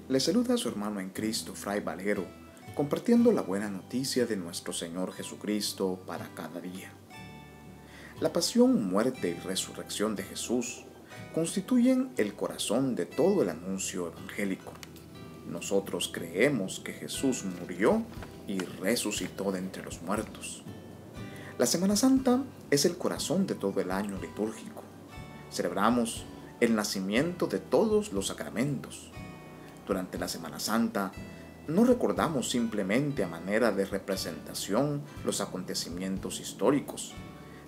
Le saluda a su hermano en Cristo, Fray Valero, compartiendo la buena noticia de nuestro Señor Jesucristo para cada día. La pasión, muerte y resurrección de Jesús constituyen el corazón de todo el anuncio evangélico. Nosotros creemos que Jesús murió y resucitó de entre los muertos. La Semana Santa es el corazón de todo el año litúrgico. Celebramos el nacimiento de todos los sacramentos. Durante la Semana Santa no recordamos simplemente a manera de representación los acontecimientos históricos,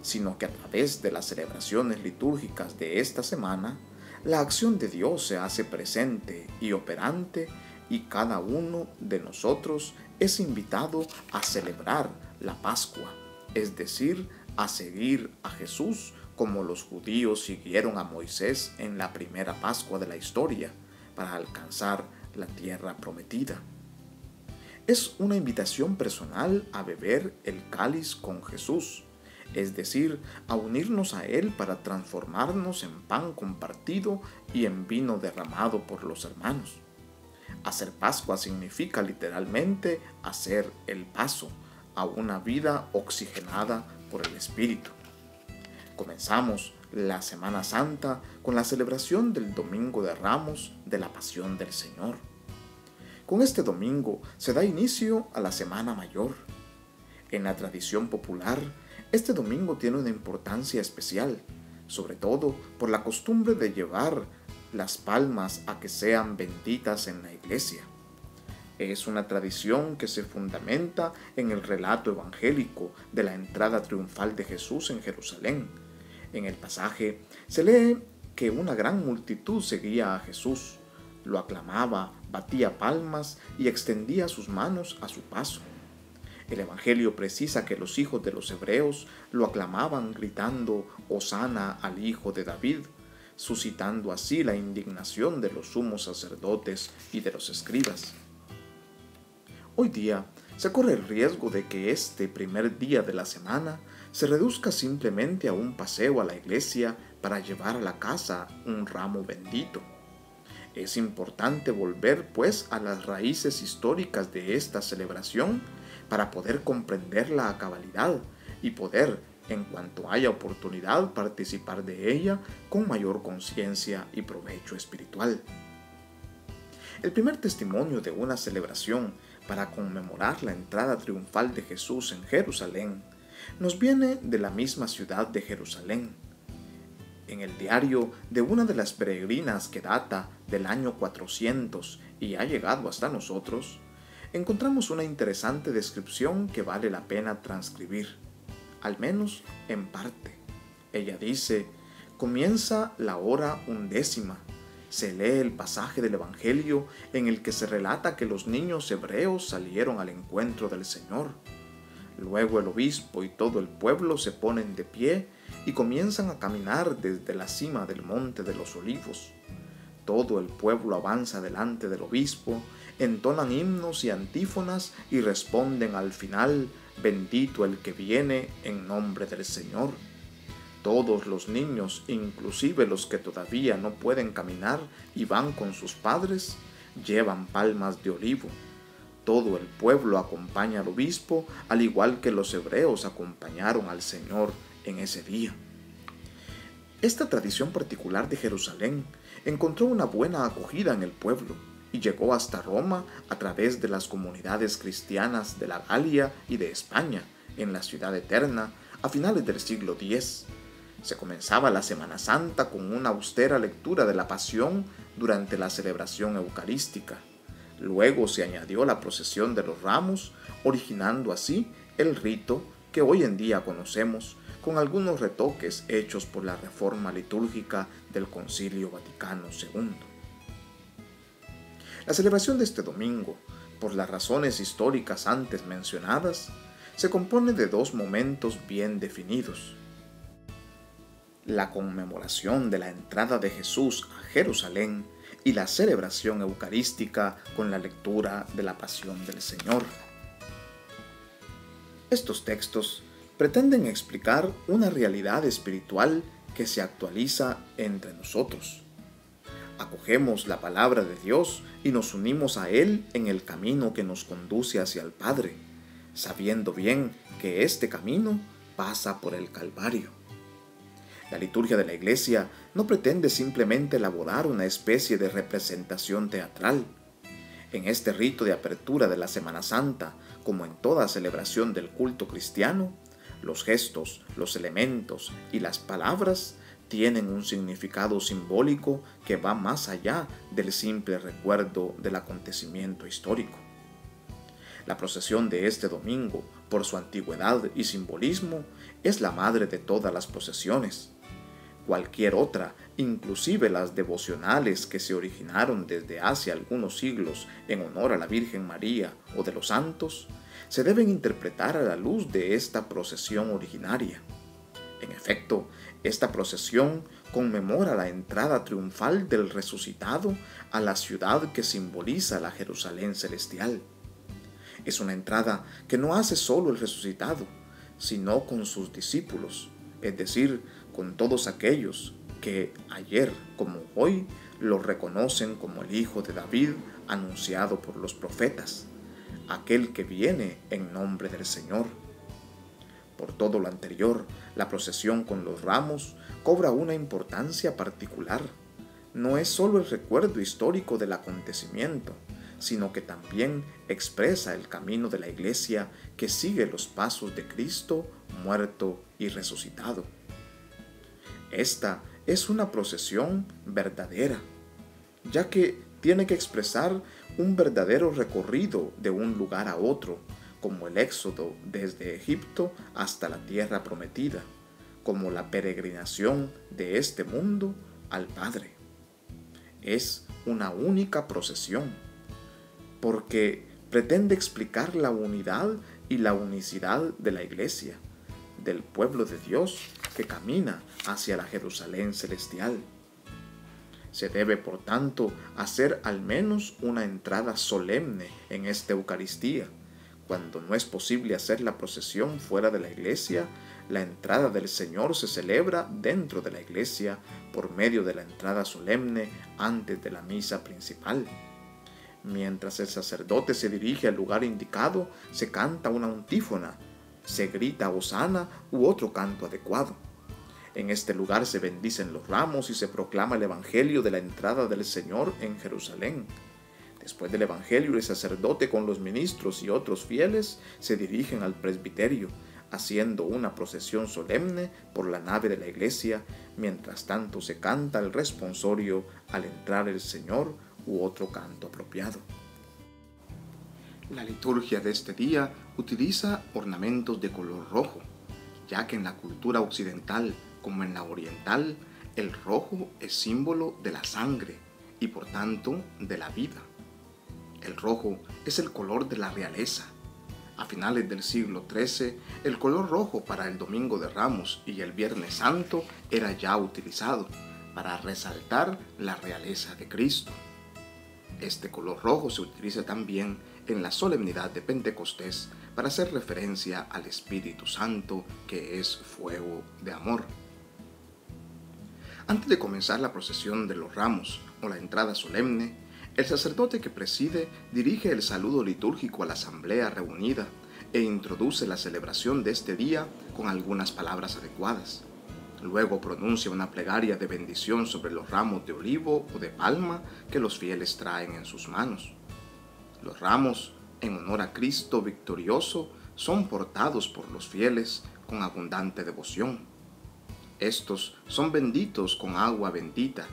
sino que a través de las celebraciones litúrgicas de esta semana, la acción de Dios se hace presente y operante y cada uno de nosotros es invitado a celebrar la Pascua, es decir, a seguir a Jesús como los judíos siguieron a Moisés en la primera Pascua de la historia, para alcanzar la tierra prometida. Es una invitación personal a beber el cáliz con Jesús, es decir, a unirnos a Él para transformarnos en pan compartido y en vino derramado por los hermanos. Hacer Pascua significa literalmente hacer el paso a una vida oxigenada por el Espíritu. Comenzamos la Semana Santa con la celebración del Domingo de Ramos de la Pasión del Señor. Con este domingo se da inicio a la Semana Mayor. En la tradición popular, este domingo tiene una importancia especial, sobre todo por la costumbre de llevar las palmas a que sean benditas en la iglesia. Es una tradición que se fundamenta en el relato evangélico de la entrada triunfal de Jesús en Jerusalén. En el pasaje se lee que una gran multitud seguía a Jesús, lo aclamaba, batía palmas y extendía sus manos a su paso. El Evangelio precisa que los hijos de los hebreos lo aclamaban gritando «Hosana al Hijo de David», suscitando así la indignación de los sumos sacerdotes y de los escribas. Hoy día se corre el riesgo de que este primer día de la semana se reduzca simplemente a un paseo a la iglesia para llevar a la casa un ramo bendito. Es importante volver, pues, a las raíces históricas de esta celebración para poder comprenderla a cabalidad y poder, en cuanto haya oportunidad, participar de ella con mayor conciencia y provecho espiritual. El primer testimonio de una celebración para conmemorar la entrada triunfal de Jesús en Jerusalén nos viene de la misma ciudad de Jerusalén. En el diario de una de las peregrinas que data del año 400 y ha llegado hasta nosotros, encontramos una interesante descripción que vale la pena transcribir, al menos en parte. Ella dice: comienza la hora 11. Se lee el pasaje del Evangelio en el que se relata que los niños hebreos salieron al encuentro del Señor. Luego el obispo y todo el pueblo se ponen de pie y comienzan a caminar desde la cima del monte de los olivos. Todo el pueblo avanza delante del obispo, entonan himnos y antífonas y responden al final: bendito el que viene en nombre del Señor. Todos los niños, inclusive los que todavía no pueden caminar y van con sus padres, llevan palmas de olivo. Todo el pueblo acompaña al obispo, al igual que los hebreos acompañaron al Señor en ese día. Esta tradición particular de Jerusalén encontró una buena acogida en el pueblo y llegó hasta Roma a través de las comunidades cristianas de la Galia y de España, en la Ciudad Eterna, a finales del siglo X. Se comenzaba la Semana Santa con una austera lectura de la Pasión durante la celebración eucarística. Luego se añadió la procesión de los ramos, originando así el rito que hoy en día conocemos, con algunos retoques hechos por la reforma litúrgica del Concilio Vaticano II. La celebración de este domingo, por las razones históricas antes mencionadas, se compone de dos momentos bien definidos: la conmemoración de la entrada de Jesús a Jerusalén y la celebración eucarística con la lectura de la Pasión del Señor. Estos textos pretenden explicar una realidad espiritual que se actualiza entre nosotros. Acogemos la palabra de Dios y nos unimos a Él en el camino que nos conduce hacia el Padre, sabiendo bien que este camino pasa por el Calvario. La liturgia de la Iglesia no pretende simplemente elaborar una especie de representación teatral. En este rito de apertura de la Semana Santa, como en toda celebración del culto cristiano, los gestos, los elementos y las palabras tienen un significado simbólico que va más allá del simple recuerdo del acontecimiento histórico. La procesión de este domingo, por su antigüedad y simbolismo, es la madre de todas las procesiones. Cualquier otra, inclusive las devocionales que se originaron desde hace algunos siglos en honor a la Virgen María o de los santos, se deben interpretar a la luz de esta procesión originaria. En efecto, esta procesión conmemora la entrada triunfal del resucitado a la ciudad que simboliza la Jerusalén celestial. Es una entrada que no hace solo el resucitado, sino con sus discípulos, es decir, con todos aquellos que ayer como hoy lo reconocen como el Hijo de David anunciado por los profetas, aquel que viene en nombre del Señor. Por todo lo anterior, la procesión con los ramos cobra una importancia particular. No es solo el recuerdo histórico del acontecimiento, sino que también expresa el camino de la Iglesia que sigue los pasos de Cristo muerto y resucitado. Esta es una procesión verdadera, ya que tiene que expresar un verdadero recorrido de un lugar a otro, como el éxodo desde Egipto hasta la tierra prometida, como la peregrinación de este mundo al Padre. Es una única procesión, porque pretende explicar la unidad y la unicidad de la Iglesia, del pueblo de Dios que camina hacia la Jerusalén celestial. Se debe, por tanto, hacer al menos una entrada solemne en esta Eucaristía. Cuando no es posible hacer la procesión fuera de la iglesia, la entrada del Señor se celebra dentro de la iglesia por medio de la entrada solemne antes de la misa principal. Mientras el sacerdote se dirige al lugar indicado, se canta una antífona, se grita hosana u otro canto adecuado. En este lugar se bendicen los ramos y se proclama el evangelio de la entrada del Señor en Jerusalén. Después del evangelio, el sacerdote con los ministros y otros fieles se dirigen al presbiterio, haciendo una procesión solemne por la nave de la iglesia, mientras tanto se canta el responsorio al entrar el Señor u otro canto apropiado. La liturgia de este día utiliza ornamentos de color rojo, ya que en la cultura occidental como en la oriental, el rojo es símbolo de la sangre y por tanto de la vida. El rojo es el color de la realeza. A finales del siglo XIII, el color rojo para el Domingo de Ramos y el Viernes Santo era ya utilizado para resaltar la realeza de Cristo. Este color rojo se utiliza también en la solemnidad de Pentecostés para hacer referencia al Espíritu Santo, que es fuego de amor. Antes de comenzar la procesión de los ramos o la entrada solemne, el sacerdote que preside dirige el saludo litúrgico a la asamblea reunida e introduce la celebración de este día con algunas palabras adecuadas. Luego pronuncia una plegaria de bendición sobre los ramos de olivo o de palma que los fieles traen en sus manos. Los ramos, en honor a Cristo victorioso, son portados por los fieles con abundante devoción. Estos son benditos con agua bendita,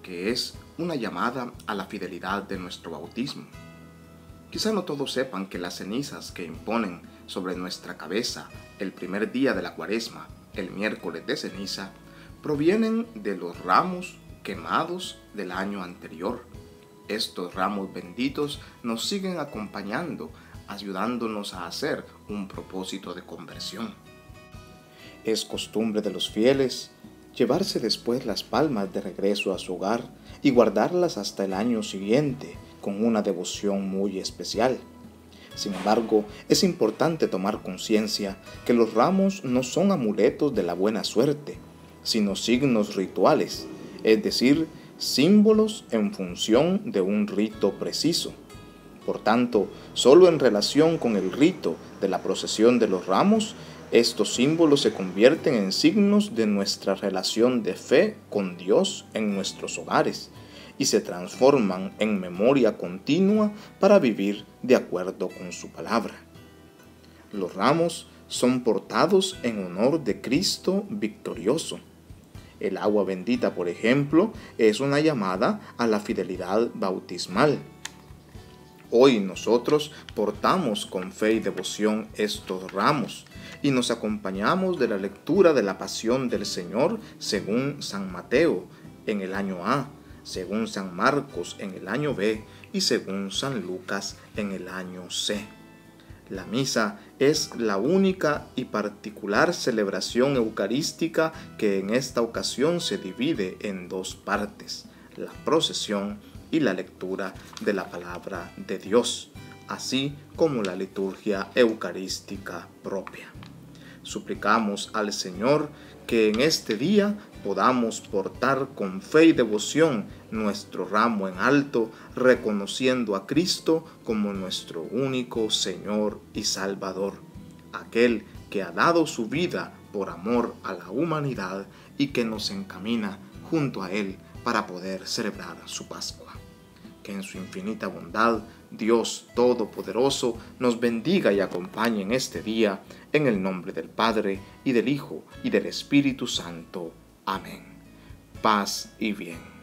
que es una llamada a la fidelidad de nuestro bautismo. Quizá no todos sepan que las cenizas que imponen sobre nuestra cabeza el primer día de la Cuaresma, el miércoles de ceniza, provienen de los ramos quemados del año anterior. Estos ramos benditos nos siguen acompañando, ayudándonos a hacer un propósito de conversión. Es costumbre de los fieles llevarse después las palmas de regreso a su hogar y guardarlas hasta el año siguiente con una devoción muy especial. Sin embargo, es importante tomar conciencia que los ramos no son amuletos de la buena suerte, sino signos rituales, es decir, símbolos en función de un rito preciso. Por tanto, solo en relación con el rito de la procesión de los ramos, estos símbolos se convierten en signos de nuestra relación de fe con Dios en nuestros hogares y se transforman en memoria continua para vivir de acuerdo con su palabra. Los ramos son portados en honor de Cristo victorioso. El agua bendita, por ejemplo, es una llamada a la fidelidad bautismal. Hoy nosotros portamos con fe y devoción estos ramos y nos acompañamos de la lectura de la Pasión del Señor según San Mateo en el año A, según San Marcos en el año B y según San Lucas en el año C. La misa es la única y particular celebración eucarística que en esta ocasión se divide en dos partes, la procesión y la lectura de la palabra de Dios, así como la liturgia eucarística propia. Suplicamos al Señor que en este día podamos portar con fe y devoción nuestro ramo en alto, reconociendo a Cristo como nuestro único Señor y Salvador, aquel que ha dado su vida por amor a la humanidad y que nos encamina junto a Él para poder celebrar su Pascua. Que en su infinita bondad, Dios Todopoderoso nos bendiga y acompañe en este día, en el nombre del Padre, y del Hijo, y del Espíritu Santo. Amén. Paz y bien.